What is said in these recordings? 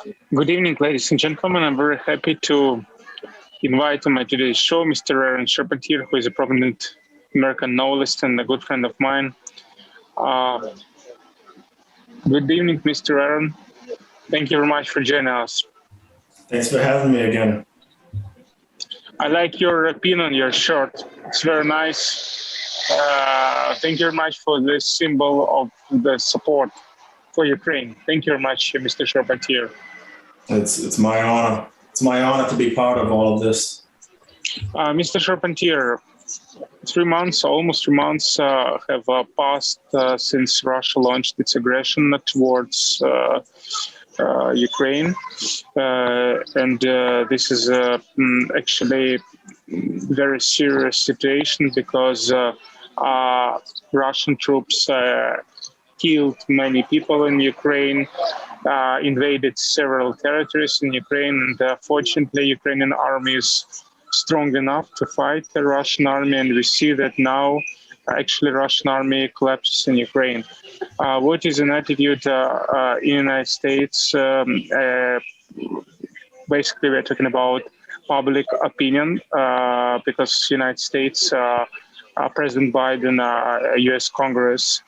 Good evening, ladies and gentlemen. I'm very happy to invite on my today's show Mr. Aaron Charpentier, who is a prominent American novelist and a good friend of mine. Good evening, Mr. Aaron. Thank you very much for joining us. Thanks for having me again. I like your pin on your shirt. It's very nice. Thank you very much for this symbol of the support for Ukraine. Thank you very much, Mr. Charpentier. It's my honor. It's my honor to be part of all of this. Mr. Charpentier, almost 3 months have passed since Russia launched its aggression towards Ukraine. And this is actually very serious situation because Russian troops killed many people in Ukraine, invaded several territories in Ukraine, and fortunately, Ukrainian army is strong enough to fight the Russian army, and we see that now actually Russian army collapses in Ukraine. What is an attitude in the United States? Basically, we're talking about public opinion because United States, President Biden, U.S. Congress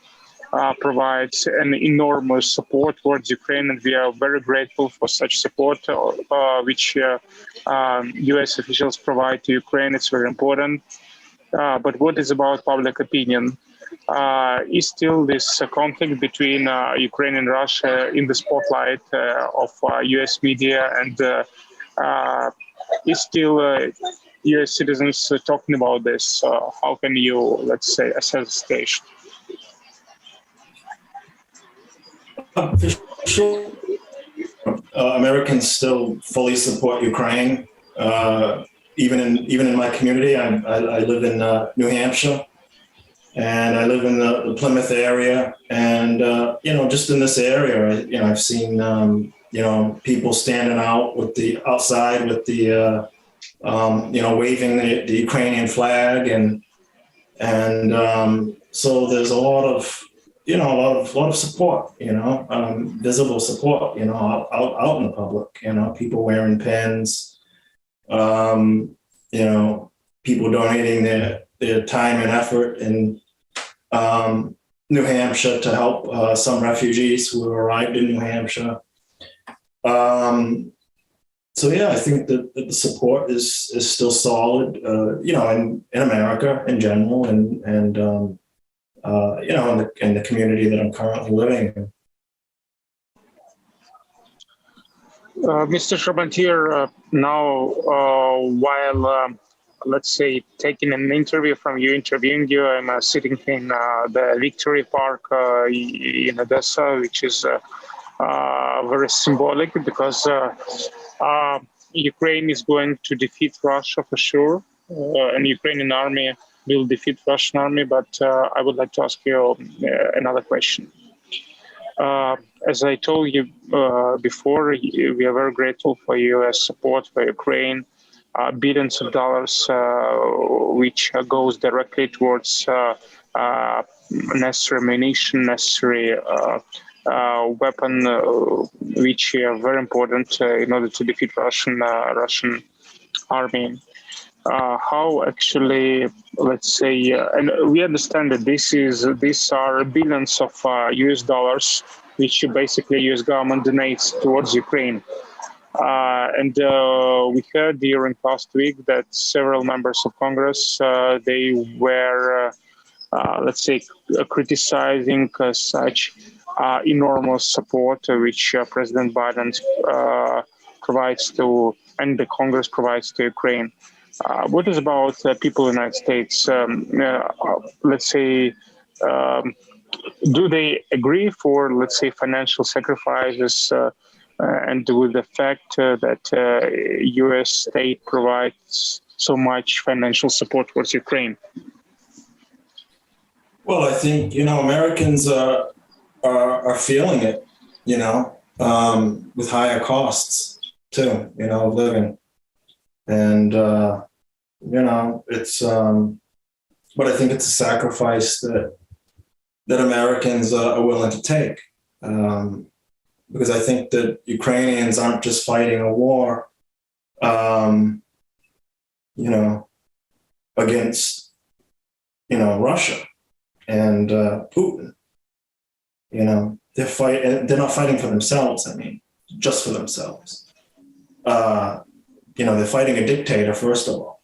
provides an enormous support towards Ukraine, and we are very grateful for such support, which U.S. officials provide to Ukraine. It's very important. But what is about public opinion? Is still this conflict between Ukraine and Russia in the spotlight of U.S. media, and is still U.S. citizens talking about this? How can you, let's say, assess the station? For sure, Americans still fully support Ukraine. Even in my community, I live in New Hampshire, and I live in the Plymouth area. And just in this area, I've seen people standing out outside with the waving the Ukrainian flag, and so there's a lot of support, visible support, out in the public, people wearing pins, people donating their time and effort in New Hampshire to help some refugees who have arrived in New Hampshire. So yeah, I think that the support is still solid, in America in general, and in the community that I'm currently living in. Mr. Charpentier, now while let's say taking an interview from you, interviewing you, I'm sitting in the Victory Park in Odessa, which is very symbolic because Ukraine is going to defeat Russia for sure, and Ukrainian army will defeat Russian army. But I would like to ask you another question. As I told you before, we are very grateful for U.S. support for Ukraine, billions of dollars, which goes directly towards necessary ammunition, necessary weapon, which are very important in order to defeat Russian army. How actually, let's say, and we understand that these are billions of US dollars, which basically US government donates towards Ukraine. And we heard during last week that several members of Congress, they were, let's say, criticizing such enormous support which President Biden provides to, and the Congress provides to Ukraine. What is about people in the United States? Let's say, do they agree for, let's say, financial sacrifices and with the fact that U.S. state provides so much financial support towards Ukraine? Well, I think, Americans are feeling it, with higher costs too, of living. And, it's, but I think it's a sacrifice that Americans are willing to take. because I think that Ukrainians aren't just fighting a war, against, Russia and Putin. They're not fighting for themselves. I mean, just for themselves. They're fighting a dictator, first of all,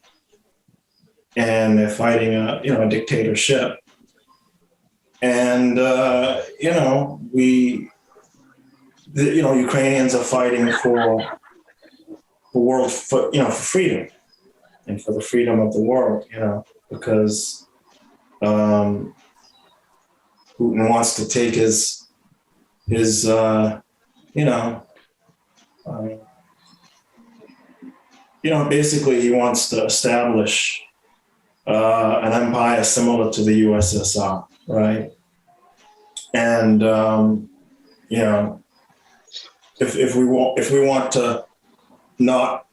and they're fighting a dictatorship. And Ukrainians are fighting for world, for freedom and for the freedom of the world. Because Putin wants to take his basically he wants to establish an empire similar to the USSR, right? And if we want to not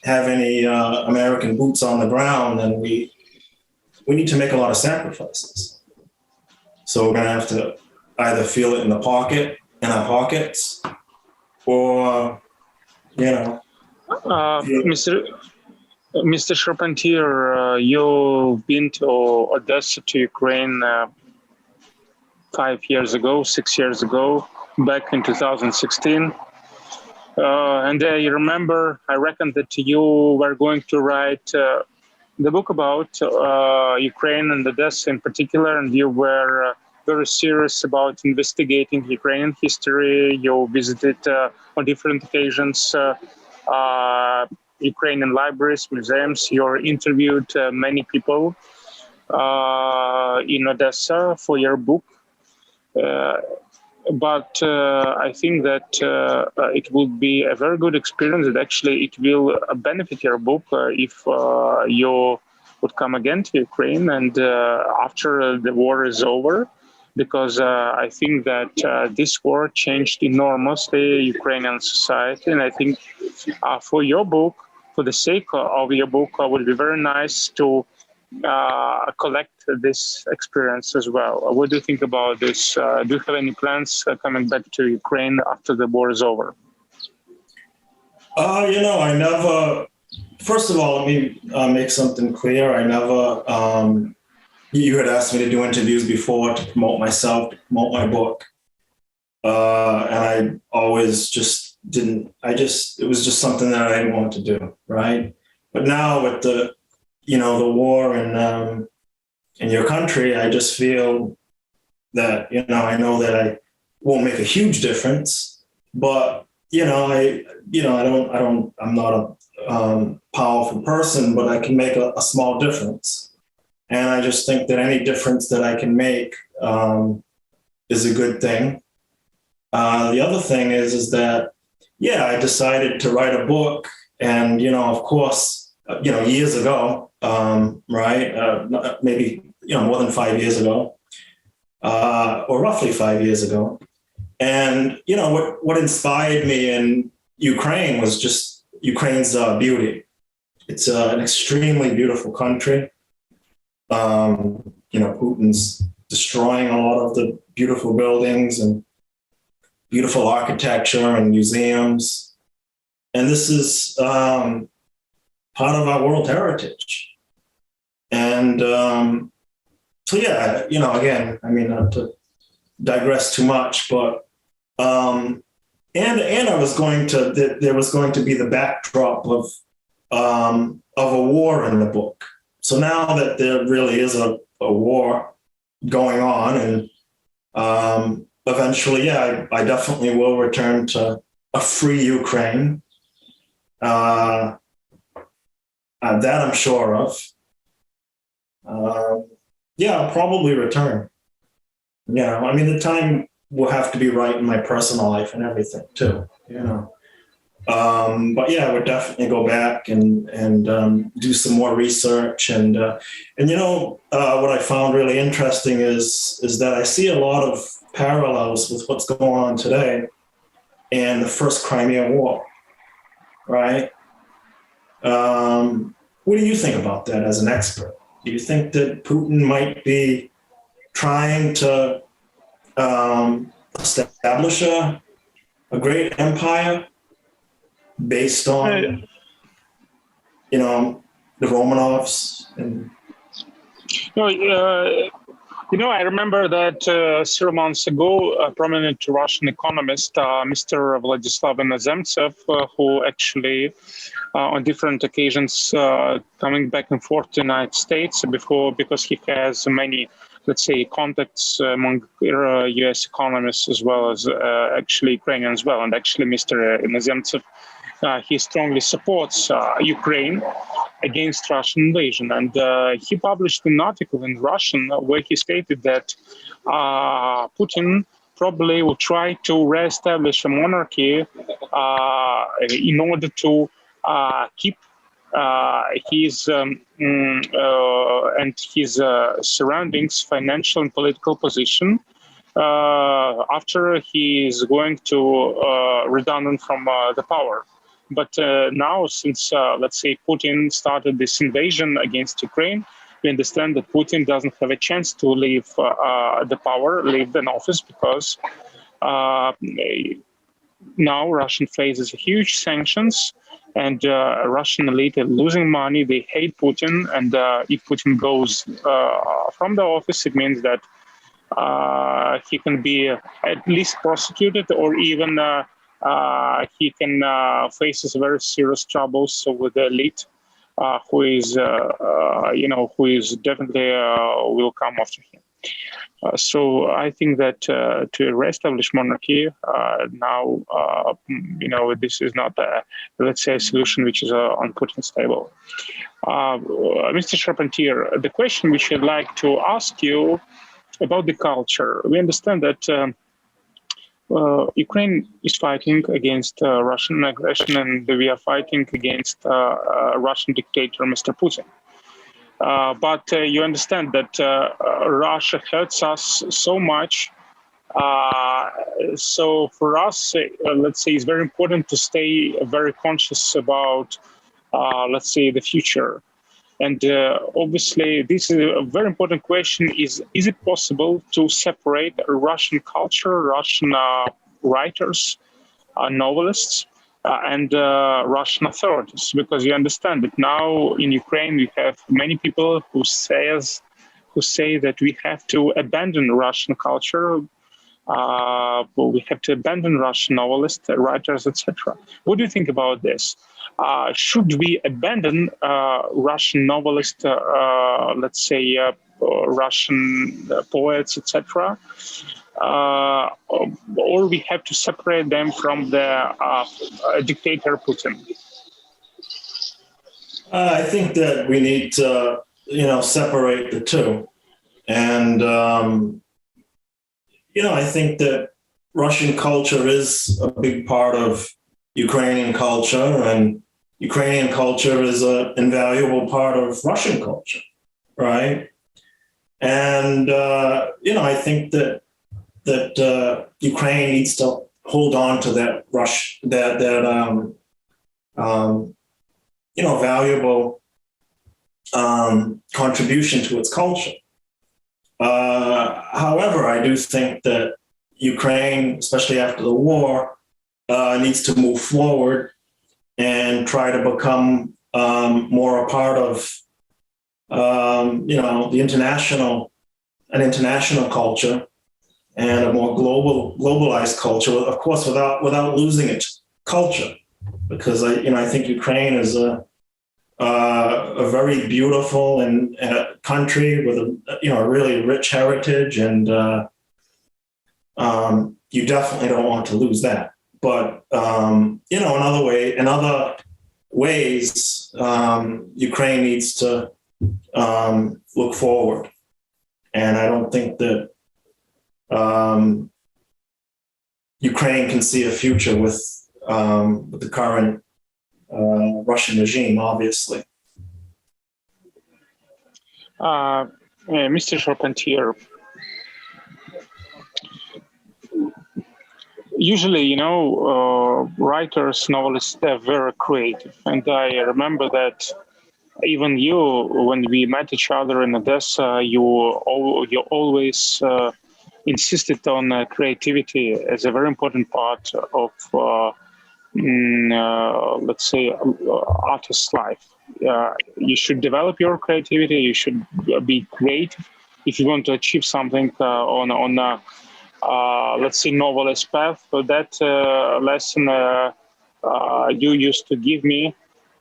have any American boots on the ground, then we need to make a lot of sacrifices. So we're going to have to either feel it in our pockets, or Mr. Charpentier, you've been to Odessa, to Ukraine 6 years ago, back in 2016. And I remember, I reckon that you were going to write the book about Ukraine and Odessa in particular, and you were very serious about investigating Ukrainian history. You visited on different occasions Ukrainian libraries, museums. You interviewed many people in Odessa for your book. But I think that it would be a very good experience, that actually it will benefit your book if you would come again to Ukraine and after the war is over, because I think that this war changed enormously Ukrainian society. And I think for your book, for the sake of your book, it would be very nice to collect this experience as well. What do you think about this? Do you have any plans coming back to Ukraine after the war is over? I never, first of all, let me make something clear. I never, you had asked me to do interviews before to promote myself, to promote my book. And I always just didn't, it was just something that I didn't want to do, right? But now with the war in your country, I just feel that, I know that I won't make a huge difference, but, I'm not a powerful person, but I can make a small difference. And I just think that any difference that I can make is a good thing. The other thing is that, I decided to write a book, and, of course, years ago, right? Maybe, more than 5 years ago, or roughly 5 years ago. And, what inspired me in Ukraine was just Ukraine's beauty. It's an extremely beautiful country. Putin's destroying a lot of the beautiful buildings and beautiful architecture and museums. And this is part of our world heritage. And again, I mean, not to digress too much, but and there was going to be the backdrop of a war in the book. So now that there really is a war going on, and eventually, I definitely will return to a free Ukraine. That I'm sure of. I'll probably return. I mean, the time will have to be right in my personal life and everything too, But I would definitely go back and do some more research. And what I found really interesting is that I see a lot of parallels with what's going on today and the first Crimea War, right? What do you think about that as an expert? Do you think that Putin might be trying to establish a a great empire based on, you know, the Romanovs and. No, you know, I remember that several months ago, a prominent Russian economist, Mr. Vladislav Inozemtsev, who actually on different occasions coming back and forth to the United States because he has many, let's say, contacts among U.S. economists as well as actually Ukrainian as well. And actually, Mr. Inozemtsev, he strongly supports Ukraine against Russian invasion. And he published an article in Russian where he stated that Putin probably will try to reestablish a monarchy in order to keep his and his surroundings financial and political position after he is going to redundant from the power. But now, since, let's say, Putin started this invasion against Ukraine, we understand that Putin doesn't have a chance to leave the power, leave the office, because now Russia faces huge sanctions, and Russian elite are losing money. They hate Putin, and if Putin goes from the office, it means that he can be at least prosecuted, or even he can faces very serious troubles with the elite, who is, who is definitely will come after him. So I think that to reestablish monarchy now, this is not, let's say, a solution which is on Putin's table. Mr. Charpentier, the question which I'd like to ask you about the culture. We understand that Ukraine is fighting against Russian aggression, and we are fighting against Russian dictator, Mr. Putin. But you understand that Russia hurts us so much. So for us, let's say, it's very important to stay very conscious about, let's say, the future. And obviously, this is a very important question: is it possible to separate Russian culture, Russian writers, novelists, and Russian authorities? Because you understand that now in Ukraine we have many people who say that we have to abandon Russian culture, we have to abandon Russian novelists, writers, etc. What do you think about this? Should we abandon Russian novelists, let's say Russian poets, etc., or we have to separate them from the dictator Putin? I think that we need to, separate the two, and I think that Russian culture is a big part of Ukrainian culture, and Ukrainian culture is an invaluable part of Russian culture, right? And I think that Ukraine needs to hold on to that valuable contribution to its culture. However, I do think that Ukraine, especially after the war, needs to move forward and try to become more a part of, the international culture and a more globalized culture. Of course, without losing its culture, because I think Ukraine is a very beautiful and a country with a really rich heritage, and you definitely don't want to lose that. But in other ways, Ukraine needs to look forward, and I don't think that Ukraine can see a future with the current Russian regime, obviously. Mr. Charpentier, usually, writers, novelists, they're very creative. And I remember that even you, when we met each other in Odessa, you always insisted on creativity as a very important part of, let's say, artist's life. You should develop your creativity. You should be creative if you want to achieve something on let's say, novelist path. So that lesson you used to give me.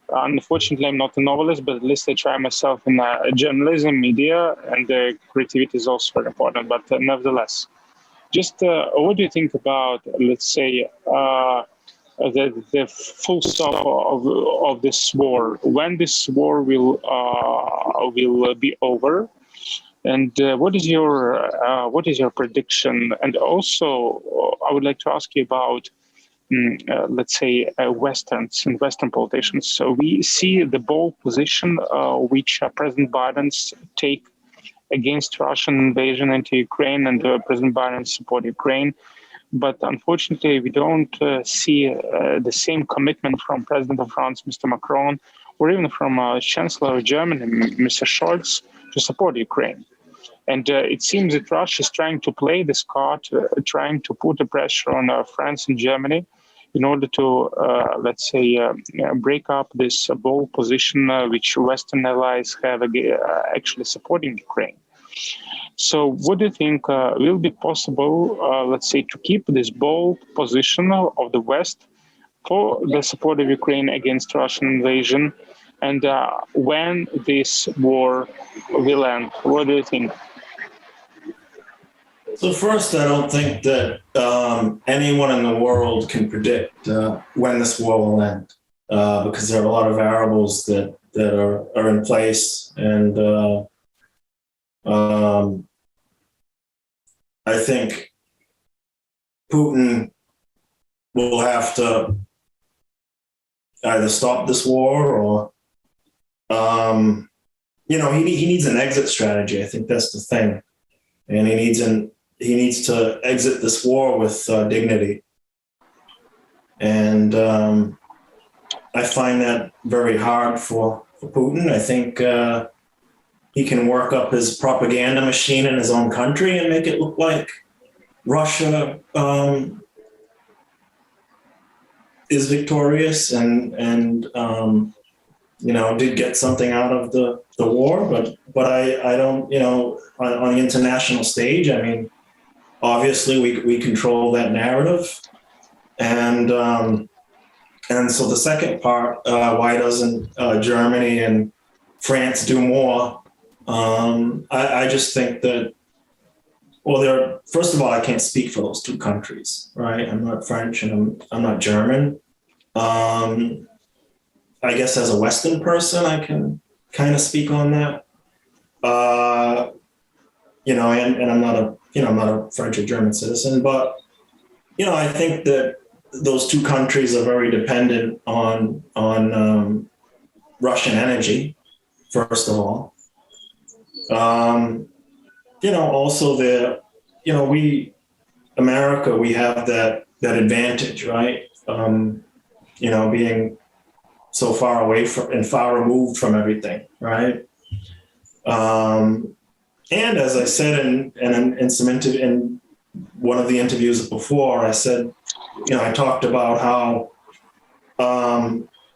Unfortunately, I'm not a novelist, but at least I try myself in journalism, media, and creativity is also very important. But nevertheless, just what do you think about, let's say, the full stop of this war? When this war will be over? And what is your prediction? And also, I would like to ask you about, let's say, Westerns and Western politicians. So we see the bold position which President Biden's take against Russian invasion into Ukraine, and President Biden support Ukraine. But unfortunately, we don't see the same commitment from President of France, Mr. Macron, or even from Chancellor of Germany, Mr. Scholz, to support Ukraine. And it seems that Russia is trying to play this card, trying to put the pressure on France and Germany in order to, let's say, break up this bold position which Western allies have actually supporting Ukraine. So what do you think will be possible, let's say, to keep this bold position of the West for the support of Ukraine against Russian invasion? And when this war will end? What do you think? So first, I don't think that anyone in the world can predict when this war will end, because there are a lot of variables that are in place, and I think Putin will have to either stop this war or, he needs an exit strategy. I think that's the thing, and he needs to exit this war with dignity. And I find that very hard for Putin. I think he can work up his propaganda machine in his own country and make it look like Russia is victorious and did get something out of the war. But I don't, on the international stage, I mean, obviously we control that narrative. And so the second part, why doesn't Germany and France do more? I just think that, well, first of all, I can't speak for those two countries, right? I'm not French and I'm not German. I guess as a Western person, I can kind of speak on that. And I'm not a French or German citizen, but, I think that those two countries are very dependent on Russian energy, first of all. Also America, we have that advantage, right? Being so far away from and far removed from everything, right? And as I said in one of the interviews before, I said, I talked about how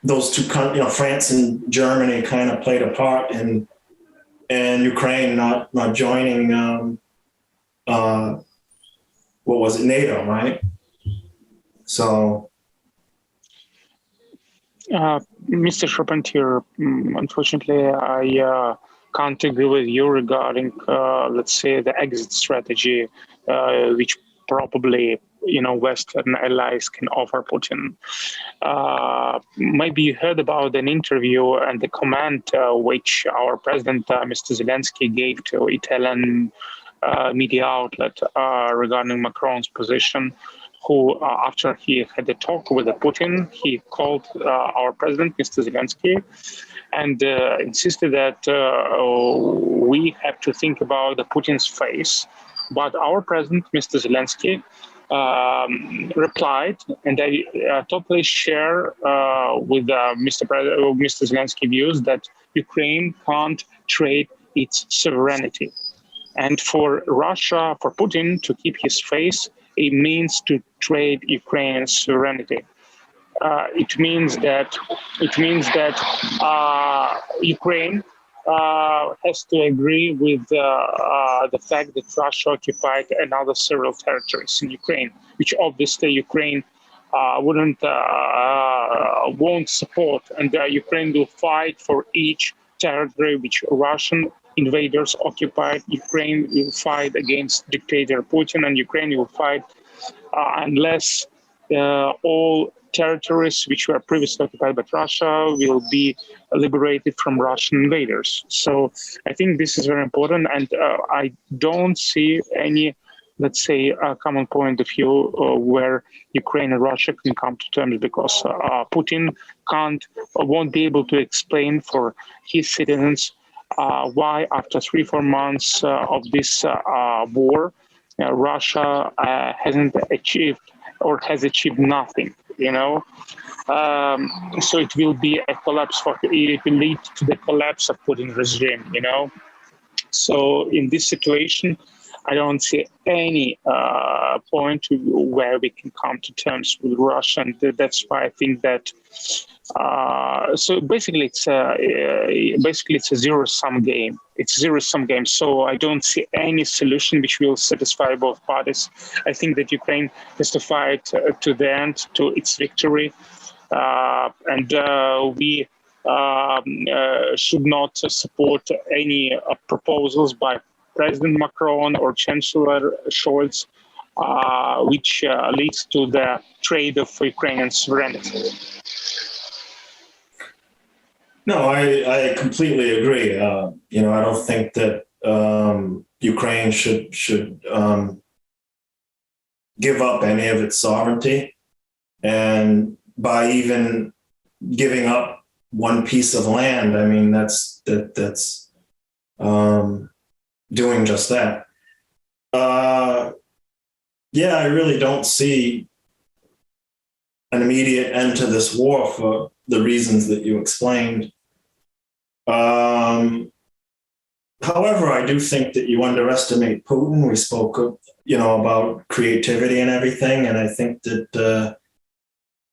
those two countries, France and Germany, kind of played a part in Ukraine not joining NATO, right? So. Mr. Charpentier, unfortunately, I can't agree with you regarding, let's say, the exit strategy, which probably, Western allies can offer Putin. Maybe you heard about an interview and the comment which our president, Mr. Zelensky, gave to Italian media outlet regarding Macron's position, who, after he had a talk with Putin, he called our president, Mr. Zelensky, and insisted that we have to think about Putin's face. But our president, Mr. Zelensky, replied, and I totally share with Mr. Zelensky views, that Ukraine can't trade its sovereignty. And for Russia, for Putin to keep his face, it means to trade Ukraine's sovereignty. It means that Ukraine has to agree with the fact that Russia occupied another several territories in Ukraine, which obviously Ukraine won't support, and Ukraine will fight for each territory which Russian invaders occupied. Ukraine will fight against dictator Putin, and Ukraine will fight unless all territories which were previously occupied by Russia will be liberated from Russian invaders. So I think this is very important, and I don't see any, let's say, a common point of view where Ukraine and Russia can come to terms, because Putin won't be able to explain for his citizens why after 3-4 months of this war, Russia hasn't achieved or has achieved nothing, so it will be a collapse. It will lead to the collapse of Putin's regime, So in this situation, I don't see any point where we can come to terms with Russia, and that's why I think that. So basically, it's a zero-sum game. It's a zero-sum game. So I don't see any solution which will satisfy both parties. I think that Ukraine has to fight to the end, to its victory, and we should not support any proposals by President Macron or Chancellor Scholz, which leads to the trade of Ukrainian sovereignty. No, I completely agree. I don't think that Ukraine should give up any of its sovereignty, and by even giving up one piece of land, I mean that's doing just that. I really don't see an immediate end to this war for the reasons that you explained. However, I do think that you underestimate Putin. We spoke, about creativity and everything, and I think that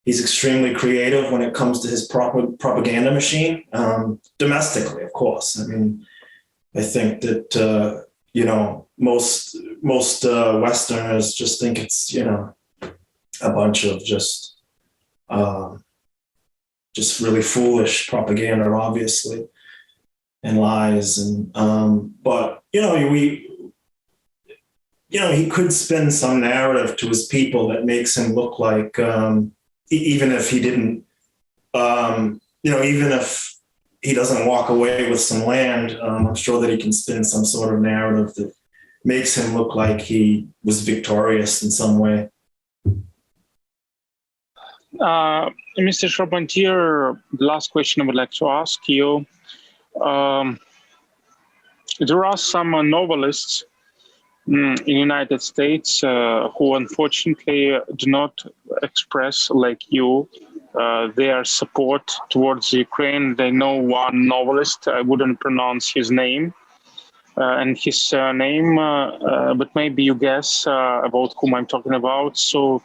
he's extremely creative when it comes to his propaganda machine, domestically, of course. I mean, I think that most Westerners just think it's a bunch of just really foolish propaganda, obviously, and lies. And but he could spin some narrative to his people that makes him look like, even if he didn't, even if he doesn't walk away with some land, I'm sure that he can spin some sort of narrative that makes him look like he was victorious in some way. Mr. Charpentier, the last question I would like to ask you. There are some novelists in the United States who unfortunately do not express, like you, their support towards Ukraine. They know one novelist, I wouldn't pronounce his name and his surname, but maybe you guess about whom I'm talking about. So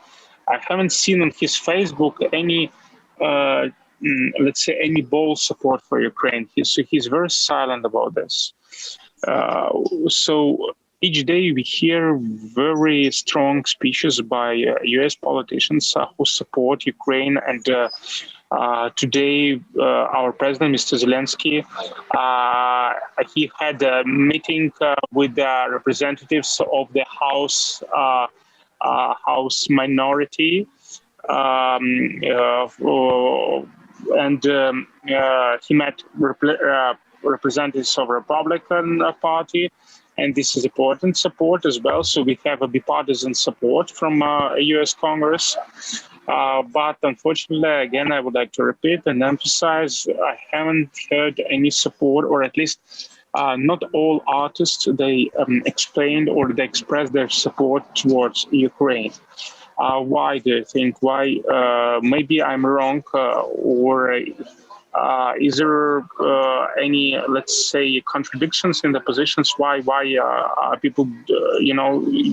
I haven't seen on his Facebook any, let's say, any bold support for Ukraine. He's very silent about this. So each day we hear very strong speeches by US politicians who support Ukraine. And today our president, Mr. Zelensky, he had a meeting with the representatives of the House minority, and he met representatives of Republican Party, and this is important support as well. So we have a bipartisan support from U.S. Congress. But unfortunately, again, I would like to repeat and emphasize, I haven't heard any support, or at least not all artists, they explained or they expressed their support towards Ukraine. Why do you think? Why? Maybe I'm wrong, or Is there any, let's say, contradictions in the positions? Why people,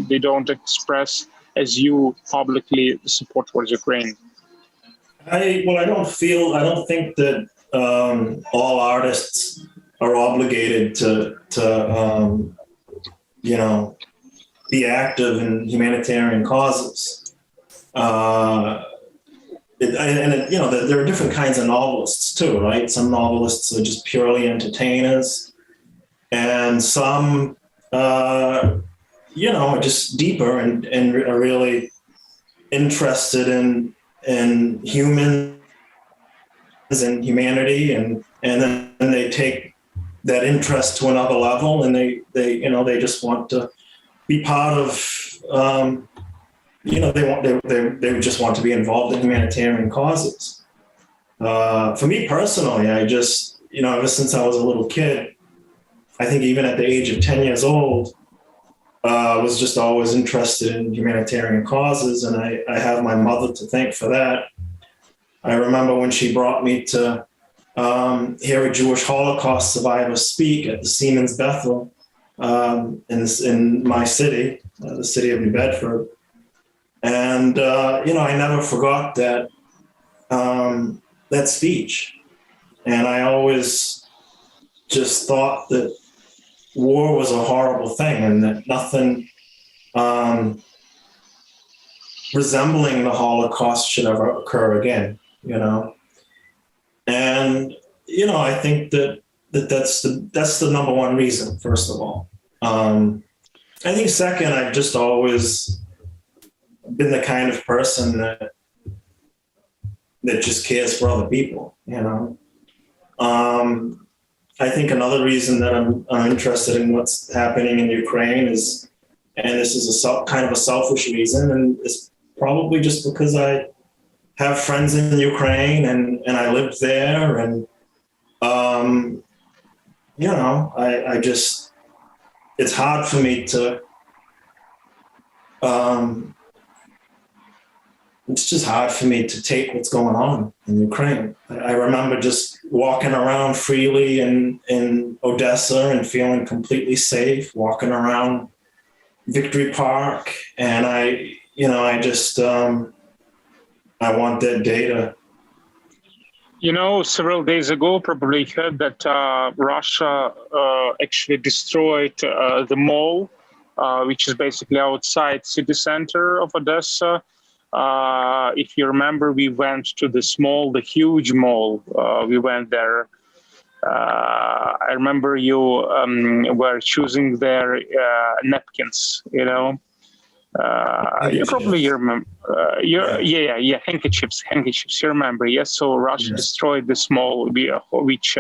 they don't express as you publicly support towards Ukraine? I don't think that all artists are obligated to be active in humanitarian causes. There are different kinds of novelists too, right? Some novelists are just purely entertainers, and some, are just deeper and are really interested in humans and humanity, and then they take that interest to another level, and they just want to be part of. They just want to be involved in humanitarian causes. For me personally, I just, ever since I was a little kid, I think even at the age of 10 years old, I was just always interested in humanitarian causes, and I have my mother to thank for that. I remember when she brought me to hear a Jewish Holocaust survivor speak at the Siemens Bethel in my city, the city of New Bedford. And, I never forgot that speech. And I always just thought that war was a horrible thing, and that nothing resembling the Holocaust should ever occur again, And, I think that's the number one reason, first of all. I think second, I've just always been the kind of person that just cares for other people, I think another reason that I'm interested in what's happening in Ukraine is, and this is kind of a selfish reason, and it's probably just because I have friends in Ukraine and I lived there, and I just, it's hard for me to it's just hard for me to take what's going on in Ukraine. I remember just walking around freely in Odessa and feeling completely safe, walking around Victory Park. And I want that data. Several days ago, probably heard that Russia actually destroyed the mall, which is basically outside city center of Odessa. If you remember, we went to this mall, the huge mall. We went there. I remember you were choosing their napkins, You probably remember. Handkerchiefs. You remember, yes? So Russia destroyed this mall, which,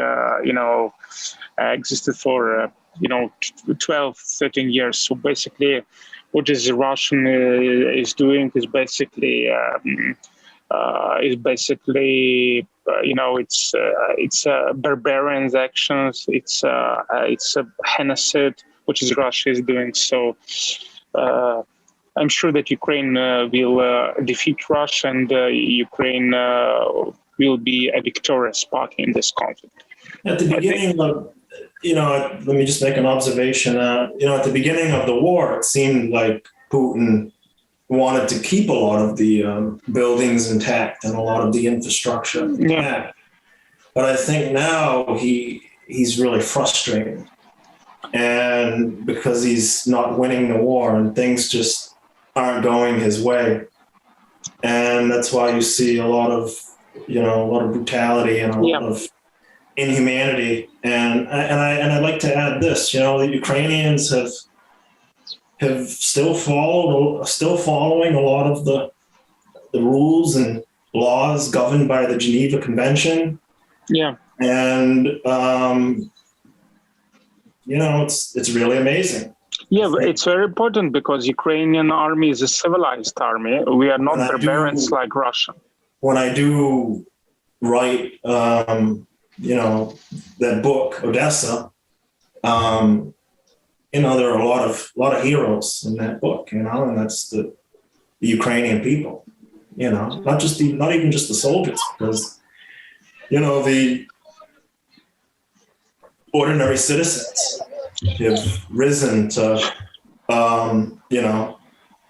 existed for, 12, 13 years. So basically, what is Russian is doing is basically it's barbarian actions. It's a genocide, which is Russia is doing. So I'm sure that Ukraine will defeat Russia, and Ukraine will be a victorious party in this conflict. At the beginning let me just make an observation. At the beginning of the war, it seemed like Putin wanted to keep a lot of the buildings intact and a lot of the infrastructure intact. But I think now he's really frustrated, and because he's not winning the war and things just aren't going his way, and that's why you see a lot of brutality and a lot of inhumanity. And I'd like to add this, the Ukrainians have still following a lot of the rules and laws governed by the Geneva Convention. Yeah. And it's really amazing. Yeah, but it's very important because Ukrainian army is a civilized army. We are not barbarians like Russia. When I do write that book, Odessa, there are a lot of heroes in that book, and that's the Ukrainian people, not even just the soldiers, because the ordinary citizens have risen to,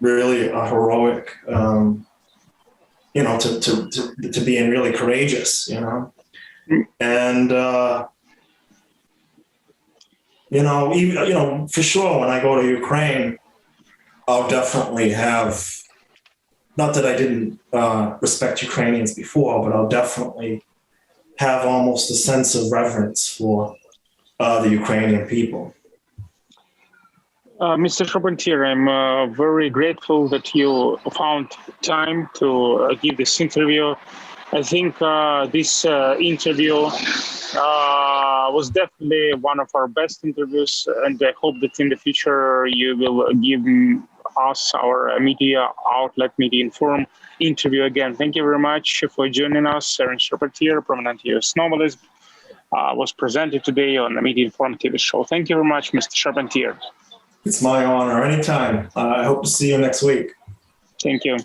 really a heroic, to being really courageous, and, even, for sure, when I go to Ukraine, I'll definitely have, not that I didn't respect Ukrainians before, but I'll definitely have almost a sense of reverence for the Ukrainian people. Mr. Charpentier, I'm very grateful that you found time to give this interview. I think this interview was definitely one of our best interviews, and I hope that in the future you will give us, our media outlet, Media Inform, interview again. Thank you very much for joining us. Aaron Charpentier, prominent US novelist, was presented today on the Media Inform TV show. Thank you very much, Mr. Charpentier. It's my honor. Anytime. I hope to see you next week. Thank you.